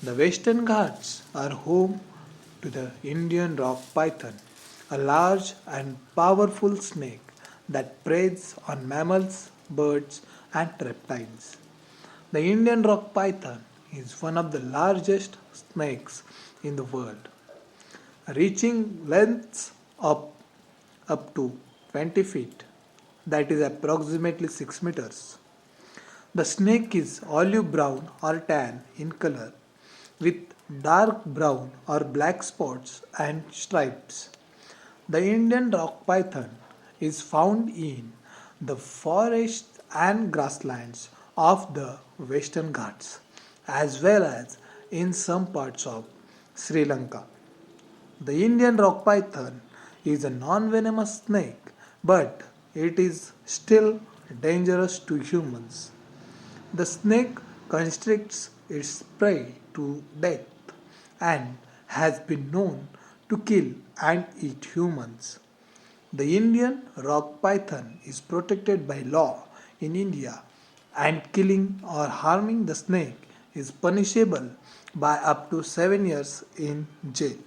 The Western Ghats are home to the Indian rock python, a large and powerful snake that preys on mammals, birds, and reptiles. The Indian rock python is one of the largest snakes in the world, reaching lengths up to 20 feet, that is approximately 6 meters. The snake is olive brown or tan in color with dark brown or black spots and stripes. The Indian rock python is found in the forests and grasslands of the Western Ghats as well as in some parts of Sri Lanka. The Indian rock python is a non venomous snake, but it is still dangerous to humans. The snake constricts its prey to death and has been known to kill and eat humans. The Indian rock python is protected by law in India, and killing or harming the snake is punishable by up to 7 years in jail.